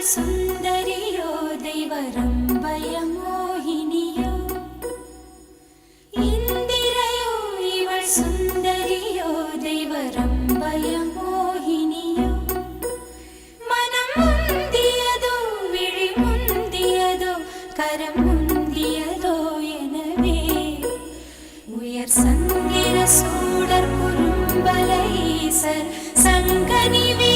സുന്ദരിയോ ദൈവരംഭയ മോഹിനിയോ ഇന്ദിരയോ ഇവൾ സുന്ദരിയോ ദൈവരംഭയ മോഹിനിയോ മനം മുന്തിയതോ വിഴി മുന്തിയതോ കരം മുന്തിയതോ எனவே உயர் சந்திர சூடர் குறும்பல ஈசர் சங்கனிவே